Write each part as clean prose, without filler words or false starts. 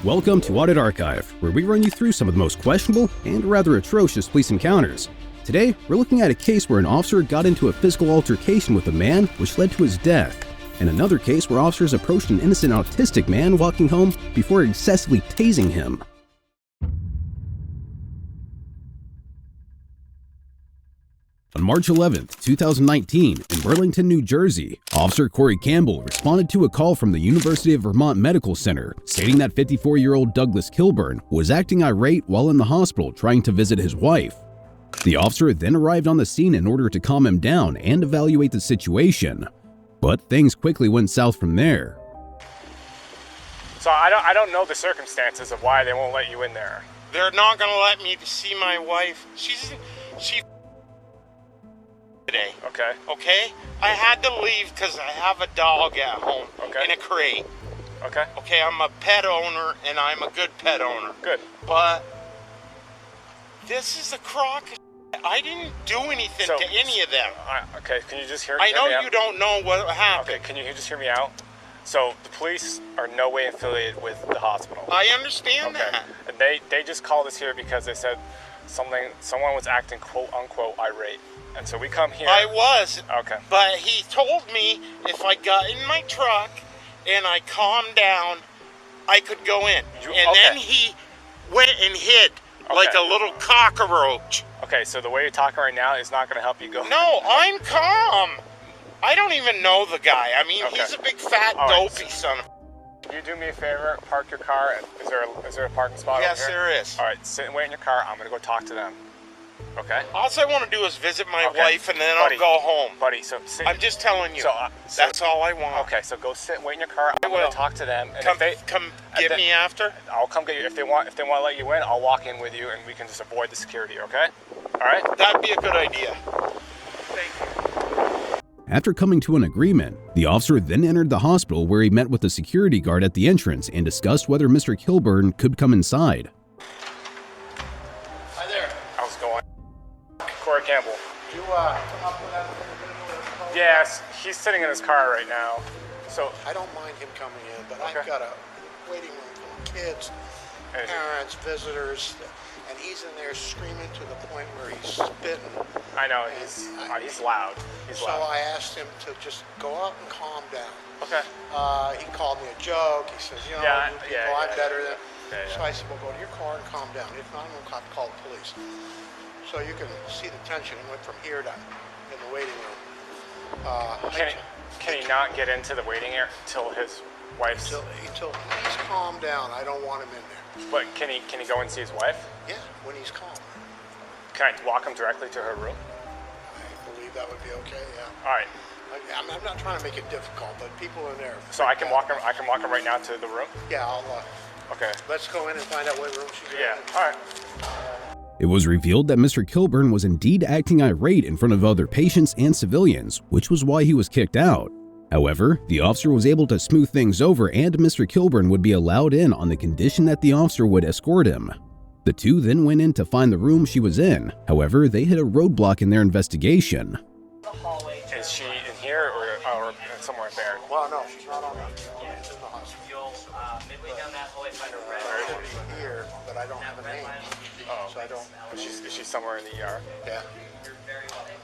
Welcome to Audit Archive, where we run you through some of the most questionable and rather atrocious police encounters. Today, we're looking at a case where an officer got into a physical altercation with a man, which led to his death, and another case where officers approached an innocent autistic man walking home before excessively tasing him. On March 11, 2019, in Burlington, New Jersey, Officer Corey Campbell responded to a call from the University of Vermont Medical Center stating that 54-year-old Douglas Kilburn was acting irate while in the hospital trying to visit his wife. The officer then arrived on the scene in order to calm him down and evaluate the situation, but things quickly went south from there. So I don't know the circumstances of why they won't let you in there. They're not gonna let me see my wife. She today. Okay? I had to leave because I have a dog at home in a crate. Okay, I'm a pet owner and I'm a good pet owner. Good. But this is a crock of shit. I didn't do anything to any of them. Okay, can you just hear I know me out? you don't know what happened. Okay, can you just hear me out? So the police are no way affiliated with the hospital. I understand that. And they just called us here because they said someone was acting quote unquote irate. And so we come here. I was. Okay. But he told me if I got in my truck and I calmed down, I could go in. Then he went and hid like a little cockroach. Okay, so the way you're talking right now is not going to help you go. No, I'm calm. I don't even know the guy. I mean, he's a big fat dopey son of. Can you do me a favor? Park your car. Is there a parking spot? Yes, over here? there is. All right, sit and wait in your car. I'm going to go talk to them. Okay. All I want to do is visit my wife, and then I'll go home. Buddy, so sit. I'm just telling you. That's all I want. Okay, so go sit and wait in your car. I'm going to talk to them. And come get me after. I'll come get you. If they want to let you in, I'll walk in with you, and we can just avoid the security. Okay. All right. That'd be a good idea. Thank you. After coming to an agreement, the officer then entered the hospital where he met with the security guard at the entrance and discussed whether Mr. Kilburn could come inside. Hi there. How's it going? Corey Campbell. Did you come up with that little Yes, he's sitting in his car right now. So I don't mind him coming in, but I've got a waiting room full of kids, parents, visitors, and he's in there screaming to the point where he's spitting. I know, he's loud. So I asked him to just go up and calm down. Okay. He called me a joke. He says, you know, I'm better than. So I said, well, go to your car and calm down. If not, I'm going to have to call the police. So you can see the tension. It went from here to in the waiting room. Can he not get into the waiting area till his wife's? Until he's calmed down, I don't want him in there. But can he go and see his wife? Yeah, when he's calm. Can I walk him directly to her room? I believe that would be okay. Yeah. All right. I'm not trying to make it difficult, but people in there. So I can walk him. I can walk him right now to the room. Yeah, I'll. Okay. Let's go in and find out what room she's in. Yeah. All right. It was revealed that Mr. Kilburn was indeed acting irate in front of other patients and civilians, which was why he was kicked out. However, the officer was able to smooth things over and Mr. Kilburn would be allowed in on the condition that the officer would escort him. The two then went in to find the room she was in. However, they hit a roadblock in their investigation. Is she in here or somewhere in there? Well, no, she's not on the She's in the hospital. Midway down that hallway, find a red. She should be here, but I don't have a name. So I don't. Is she somewhere in the ER? Yeah.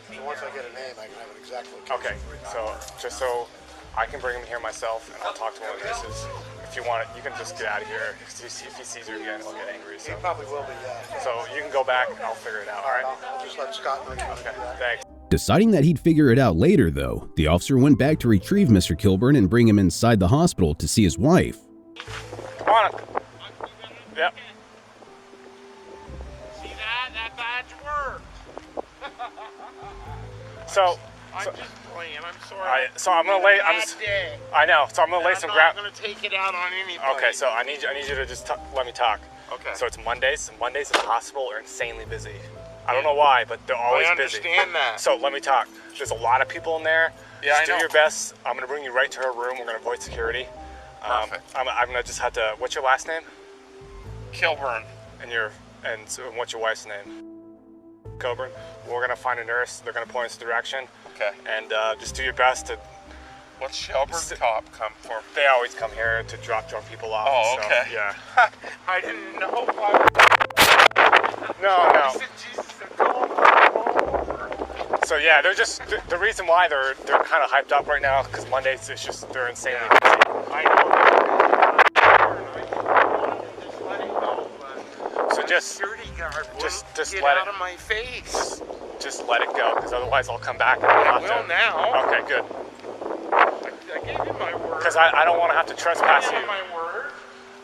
So once I get a name, I can have an exact location. Okay. So just so I can bring him here myself, and I'll talk to one of the nurses. If you want it, you can just get out of here. If he sees her again, he'll get angry. So. He probably will be. Yeah. So you can go back. I'll figure it out. All right. I'll just let Scott know you want to do that. Thanks. Deciding that he'd figure it out later, though, the officer went back to retrieve Mr. Kilburn and bring him inside the hospital to see his wife. Come on. Yep. See that? That badge worked. I'm just playing. I'm sorry. So I'm gonna lay. I know. So I'm gonna lay some I'm not gonna take it out on anybody. Okay. So I need you to just let me talk. Okay. So it's Mondays. And Mondays in the hospital are insanely busy. I don't know why, but they're always busy. I understand that. So let me talk. There's a lot of people in there. Yeah, just do your best. I'm gonna bring you right to her room. We're gonna avoid security. Perfect. I'm gonna just have to. What's your last name? Kilburn. And what's your wife's name? Coburn. We're gonna find a nurse. They're gonna point us in the direction. Okay. And just do your best to What's Shelburne Top come for? They always come here to drop drunk people off. Oh, so, okay. Yeah. I didn't know. No. I said, Jesus, go over. So yeah, they're just the reason why they're kind of hyped up right now because Mondays it's just they're insanely busy. I know. Just let it go, but So just security guard just get let out it of my face. just let it go because otherwise I'll come back and I I'll will have to. now. Okay, good. I gave you my word. Because I don't want to have to trespass I gave you. you my word.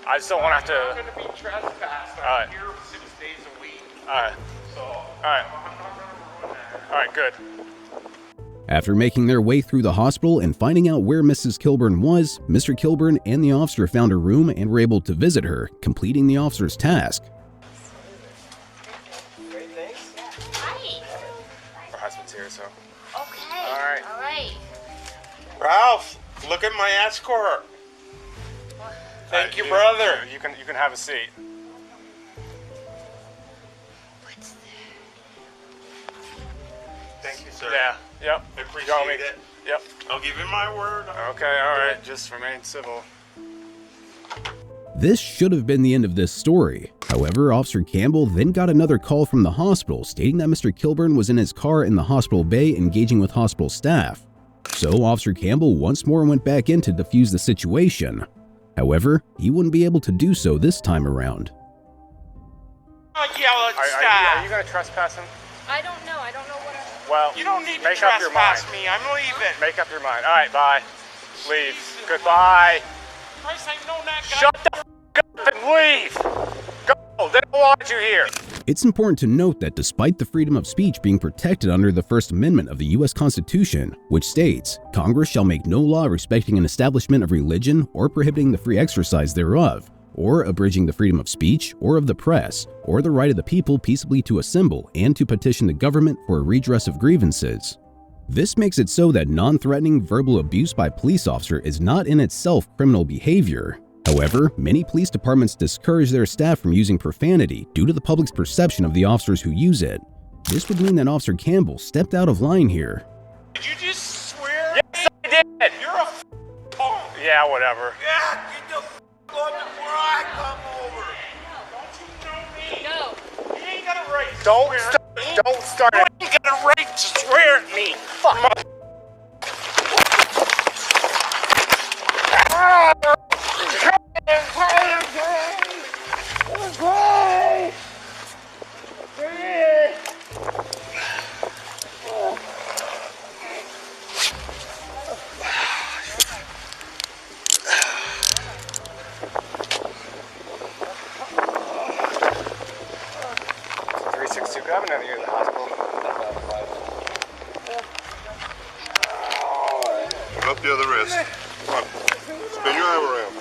I just don't want to have I'm to. not going to be trespassed. I'm Alright. here 6 days a week. Alright. So Alright. I'm not going to ruin that. Alright, good. After making their way through the hospital and finding out where Mrs. Kilburn was, Mr. Kilburn and the officer found her room and were able to visit her, completing the officer's task. Great, thanks. Hi. Her husband's here, so. Okay. All right. All right. Ralph, look at my escort. Thank you, brother. You can have a seat. What's Thank you, sir. Yeah. Yep. I appreciate You want me- it. Yep. I'll give you my word. Okay. All right. Just remain civil. This should have been the end of this story. However, Officer Campbell then got another call from the hospital stating that Mr. Kilburn was in his car in the hospital bay engaging with hospital staff. So Officer Campbell once more went back in to defuse the situation. However, he wouldn't be able to do so this time around. Yell at Are staff. you going to trespass him? I don't know. I don't know what Well, You don't need to make up your mind. trespass me. I'm leaving. Make up your mind. All right. Bye. Leave. Goodbye. Christ, I've known that guy. Shut the f up and leave. Go. They don't want you here. It's important to note that despite the freedom of speech being protected under the First Amendment of the U.S. Constitution, which states, Congress shall make no law respecting an establishment of religion or prohibiting the free exercise thereof, or abridging the freedom of speech or of the press, or the right of the people peaceably to assemble and to petition the government for a redress of grievances. This makes it so that non-threatening verbal abuse by a police officer is not in itself criminal behavior. However, many police departments discourage their staff from using profanity due to the public's perception of the officers who use it. This would mean that Officer Campbell stepped out of line here. Did you just swear? Yes, I did. You're a punk. Yeah, whatever. Yeah, get the on before I come over. Don't you know me? No. You ain't got a right to Don't swear start. at me. Don't start. You ain't got a right to swear at me. Fuck. Grab another year at the hospital. Up the other wrist. Come on. Spin your arm around.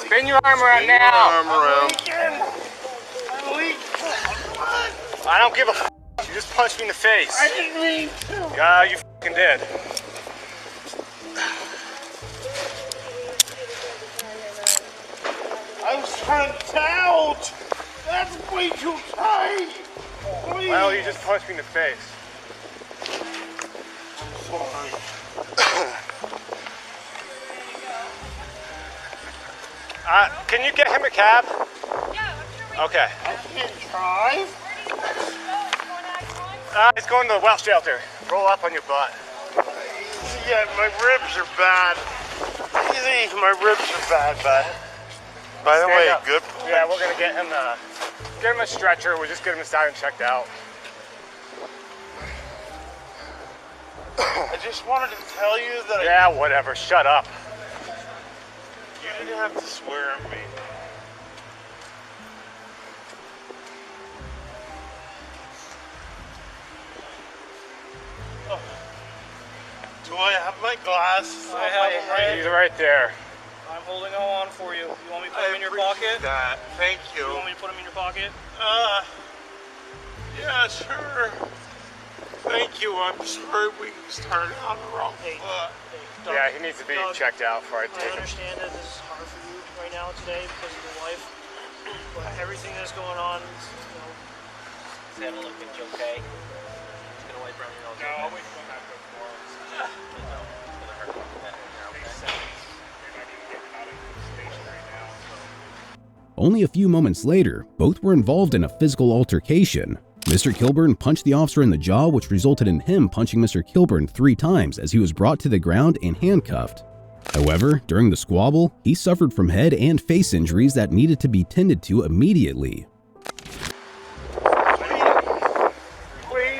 Spin your arm around Spin your now. arm around. I don't give a f. You just punched me in the face. I didn't mean to. Yeah, you fucking did. I was trying to tout. That's way too tight. Please. Well, you just punched me in the face. Sorry. Can you get him a cab? Yeah, I'm sure we Okay. I can't drive. He's going to the well shelter. Roll up on your butt. Yeah, my ribs are bad. Easy, my ribs are bad, bud. By the Stand way, up. good. Yeah, we're gonna get him a stretcher. We'll just get him inside and checked out. I just wanted to tell you that Yeah, whatever. Shut up. you didn't have to swear at me. Oh. Do I have my glasses? I have them right. He's right there. I'm holding them on for you. You want me to put I them in your appreciate pocket? that. Thank you. You want me to put them in your pocket? Yeah, sure. Thank you. I'm sorry we started on the wrong foot. Doug, Yeah, he needs to be Doug, checked out before I I take him. understand that this is hard for you right now today because of your wife, but everything that's going on, you know. Is that looking okay? Just gonna wipe around your nose. No, I'll wait till I'm back before. It's gonna hurt. Only a few moments later, both were involved in a physical altercation. Mr. Kilburn punched the officer in the jaw, which resulted in him punching Mr. Kilburn 3 times as he was brought to the ground and handcuffed. However, during the squabble, he suffered from head and face injuries that needed to be tended to immediately.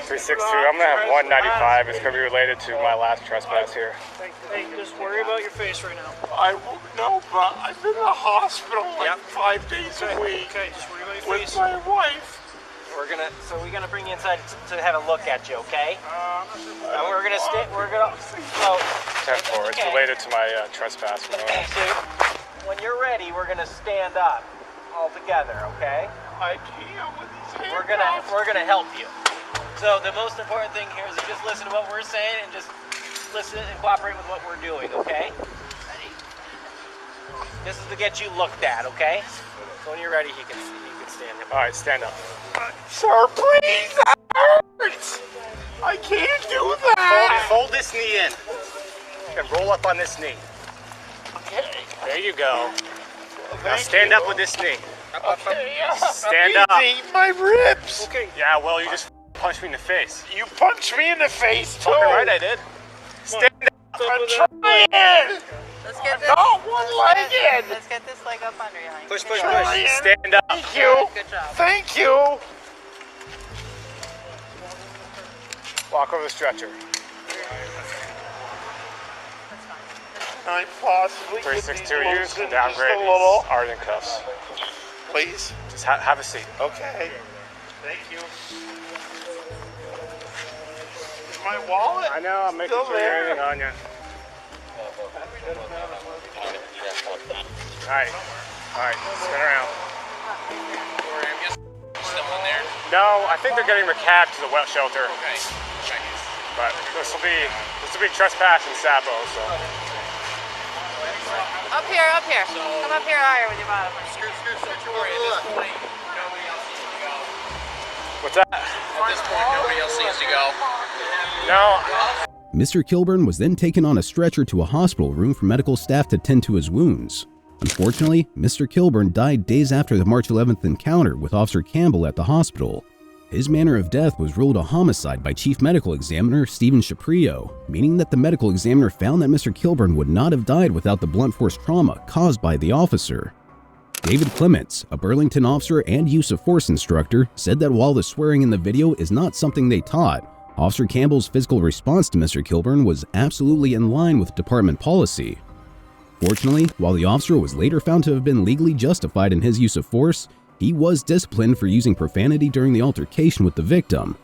362, I'm gonna have 195. It's gonna be related to my last trespass here. Hey, just worry about your face right now. I won't know, but I've been in the hospital like 5 days a week Okay, just worry about your with face. my wife. We're gonna bring you inside to have a look at you, okay? We're gonna stay. We're gonna. So. 10-4. It's related to my trespass. So, when you're ready, we're gonna stand up all together, okay? I can't with these We're gonna help you. So the most important thing here is to just listen to what we're saying and just listen and cooperate with what we're doing, okay? Ready? This is to get you looked at, okay? So when you're ready, you can stand up. All right, stand up. Sir, please, that hurts. I can't do that. Fold this knee in and roll up on this knee. Okay. There you go. Now stand up with this knee. Okay. Stand up. Easy, my ribs. Okay. Yeah, well, you just punched me in the face. You punched me in the face too. Fucking right, I did. Stand up. I'm trying. Let's get this. Not one-legged. Let's get this leg up under you. honey. Push, Good push, job. push. Stand up. Thank you. Good job. Thank you. Walk over the stretcher. I possibly get these 362 use loosened and just downgrade a little. these Ardent cuffs. Please. Just have a seat. Okay. Thank you. Is my wallet? I know, I'm making Still sure there. you're anything on you. Alright, spin around. Still in there? No, I think they're getting recapped to the wet shelter. Okay. But this will be trespass and Sapo, so. Up here, up here. Come up here higher with your bottom. Sorry, at this point, nobody else needs to go. What's that? At this point, nobody else needs to go. No. Mr. Kilburn was then taken on a stretcher to a hospital room for medical staff to tend to his wounds. Unfortunately, Mr. Kilburn died days after the March 11th encounter with Officer Campbell at the hospital. His manner of death was ruled a homicide by Chief Medical Examiner Stephen Shaprio, meaning that the medical examiner found that Mr. Kilburn would not have died without the blunt force trauma caused by the officer. David Clements, a Burlington officer and use of force instructor, said that while the swearing in the video is not something they taught, Officer Campbell's physical response to Mr. Kilburn was absolutely in line with department policy. Fortunately, while the officer was later found to have been legally justified in his use of force, he was disciplined for using profanity during the altercation with the victim.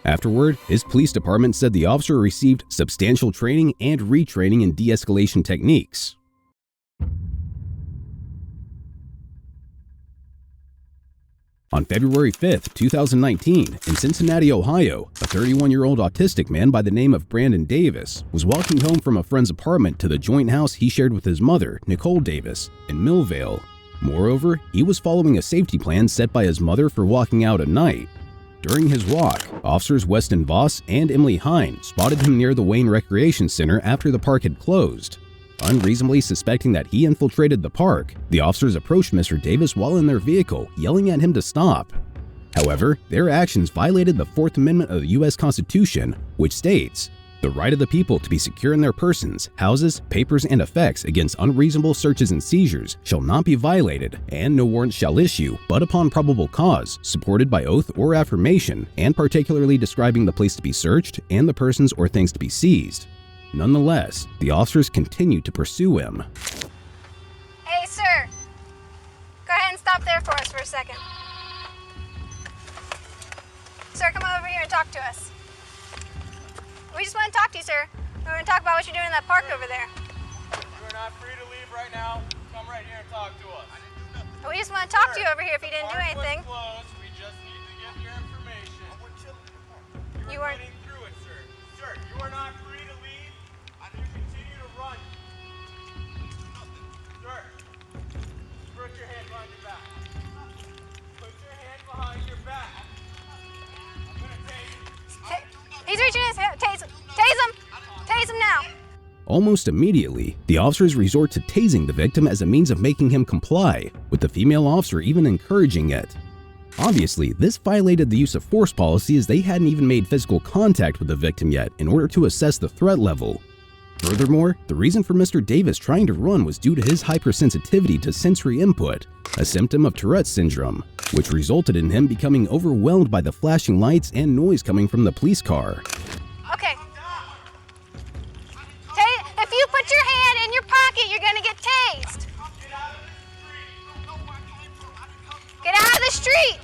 Afterward, his police department said the officer received substantial training and retraining in de-escalation techniques. On February 5, 2019, in Cincinnati, Ohio, a 31-year-old autistic man by the name of Brandon Davis was walking home from a friend's apartment to the joint house he shared with his mother, Nicole Davis, in Millvale. Moreover, he was following a safety plan set by his mother for walking out at night. During his walk, officers Weston Voss and Emily Hine spotted him near the Wayne Recreation Center after the park had closed. Unreasonably suspecting that he infiltrated the park, the officers approached Mr. Davis while in their vehicle, yelling at him to stop. However, their actions violated the Fourth Amendment of the U.S. Constitution, which states, "The right of the people to be secure in their persons, houses, papers, and effects against unreasonable searches and seizures shall not be violated, and no warrant shall issue, but upon probable cause, supported by oath or affirmation, and particularly describing the place to be searched and the persons or things to be seized." Nonetheless, the officers continued to pursue him. Hey, sir. Go ahead and stop there for us for a second. Sir, come over here and talk to us. We just want to talk to you, sir. We want to talk about what you're doing in that park over there. You are not free to leave right now. Come right here and talk to us. We just want to talk to you over here if you didn't do anything. Closed. We just need to get your information. You weren't. Getting through it, sir. Sir, you are not free to leave. You continue to run. Sir, put your hand behind your back. Put your hand behind your back. I'm gonna tase you. He's reaching his hand. Tase him. Tase him. Tase him now. Almost immediately, the officers resort to tasing the victim as a means of making him comply, with the female officer even encouraging it. Obviously, this violated the use of force policy as they hadn't even made physical contact with the victim yet in order to assess the threat level. Furthermore, the reason for Mr. Davis trying to run was due to his hypersensitivity to sensory input, a symptom of Tourette's syndrome, which resulted in him becoming overwhelmed by the flashing lights and noise coming from the police car. Okay. If you put your hand in your pocket, you're gonna get tased. Get out of the street.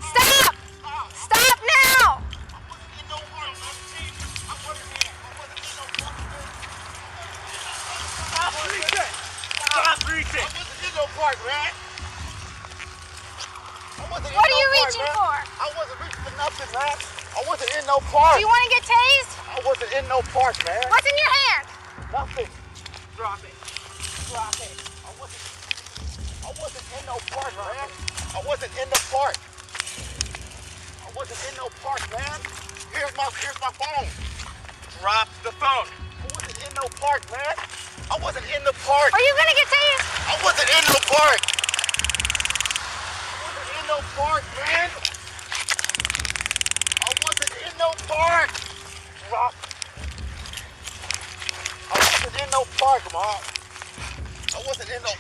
Stop! Stop now! Stop reaching! What are you reaching for? I wasn't reaching for nothing, man. I wasn't in no park. Do you want to get tased? I wasn't in no park, man. What's in your hand? Nothing. Drop it. Drop it. I wasn't in no park, man. I wasn't in the park. I wasn't in no park, man. Here's my phone. Drop the phone. I wasn't in no park, man. I wasn't in the park. Are you gonna get tased? I wasn't in no park. I wasn't in no park, man. I wasn't in no park. Drop. I wasn't in no park, Mom. I wasn't in no.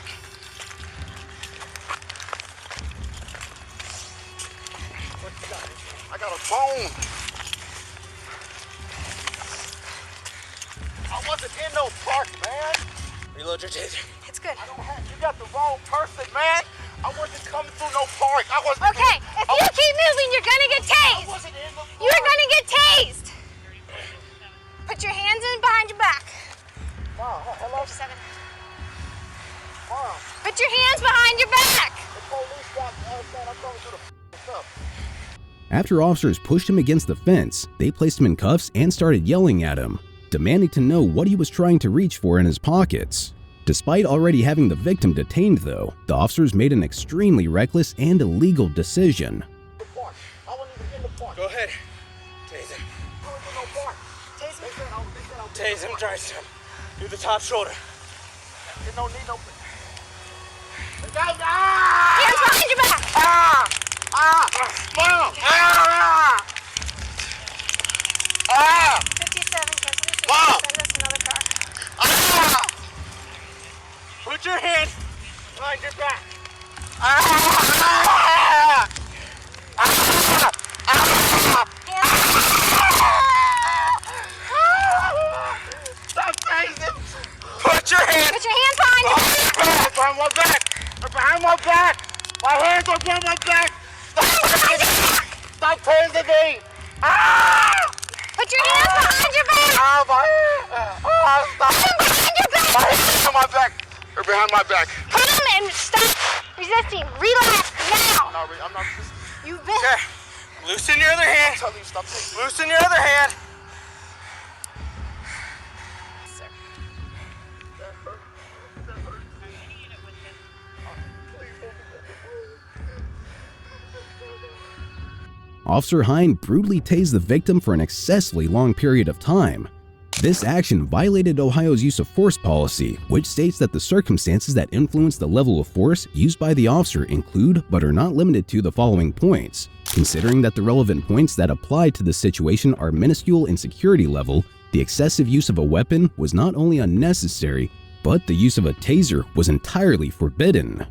I got a phone. I wasn't in no park, man. Reload your taser. It's good. You got the wrong person, man. I wasn't coming through no park. I wasn't. Okay, if you keep moving, you're gonna get I tased. wasn't in the park. You're gonna get tased. Put your hands in behind your back. Mom, hello? 57. Mom, Put your hands behind your back. the police got man, I'm going through the stuff. After officers pushed him against the fence, they placed him in cuffs and started yelling at him, demanding to know what he was trying to reach for in his pockets. Despite already having the victim detained though, the officers made an extremely reckless and illegal decision. I wasn't even in the park. Go ahead. Tase him. I wasn't in no park. Tase him. Tase him, try some. Do the top shoulder. You don't need no. Hands behind your back. Mom! 57, cancel the Mom! Send us another car. Put your hand behind your back. Stop tasing! Put your hand Put your hands behind your back. Behind my back! Behind my back! My hands are behind my back! Stop tasing me! Put your hands behind your back. Stop! Put them behind your back. My hands on my back! They're behind my back. Put them and stop resisting. Relax now. I'm not. You've been. Okay. Loosen your other hand. Tell you stop tasing. Loosen your other hand. Sir. Officer Hine brutally tased the victim for an excessively long period of time. This action violated Ohio's use of force policy, which states that the circumstances that influence the level of force used by the officer include but are not limited to the following points. Considering that the relevant points that apply to the situation are minuscule in security level, the excessive use of a weapon was not only unnecessary, but the use of a taser was entirely forbidden.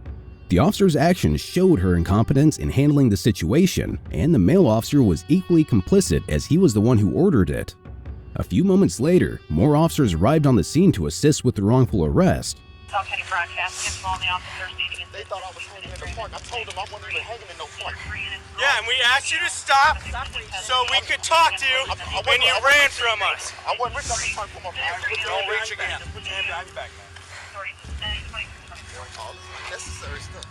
The officer's actions showed her incompetence in handling the situation, and the male officer was equally complicit as he was the one who ordered it. A few moments later, more officers arrived on the scene to assist with the wrongful arrest. They thought I was hanging in the park. I told them I wasn't even hanging in no park. Yeah, and we asked you to stop so we could talk to you, and you ran from us. I wasn't reaching. I'm just trying to put my hand. Don't reach again. Put your hand behind your back, man. All this unnecessary stuff.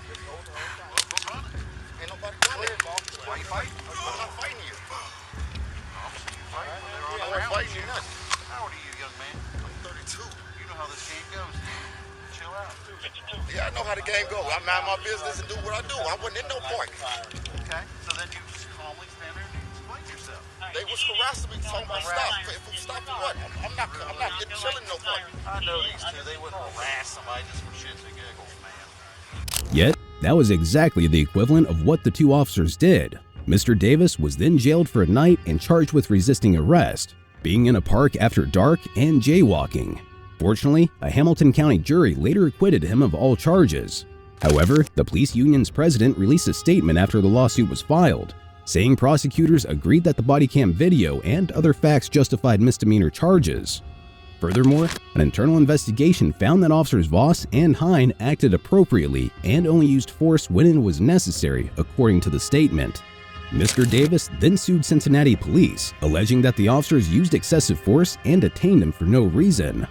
Ain't nobody doing it. Why you fighting? I'm not fighting you. I'm not fighting you. How old are you, young man? I'm 32. You know how this game goes. Chill out. Yeah, I know how the game goes. I mind my business and do what I do. I wasn't in no park. Okay, so then you just calmly stand there and explain yourself. They was harassing me, talking about stop. Stop for what? I'm not chilling no park. I know these two. They wouldn't harass somebody just for shits and giggles, man. Yet, that was exactly the equivalent of what the two officers did. Mr. Davis was then jailed for a night and charged with resisting arrest, being in a park after dark, and jaywalking. Fortunately, a Hamilton County jury later acquitted him of all charges. However, the police union's president released a statement after the lawsuit was filed, saying prosecutors agreed that the body cam video and other facts justified misdemeanor charges. Furthermore, an internal investigation found that officers Voss and Hine acted appropriately and only used force when it was necessary, according to the statement. Mr. Davis then sued Cincinnati police, alleging that the officers used excessive force and detained him for no reason.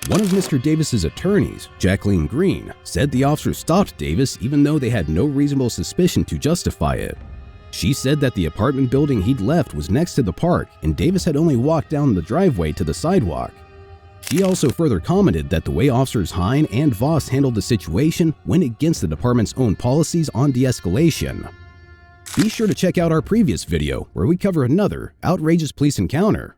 One of Mr. Davis's attorneys, Jacqueline Green, said the officers stopped Davis even though they had no reasonable suspicion to justify it. She said that the apartment building he'd left was next to the park and Davis had only walked down the driveway to the sidewalk. She also further commented that the way officers Hine and Voss handled the situation went against the department's own policies on de-escalation. Be sure to check out our previous video where we cover another outrageous police encounter.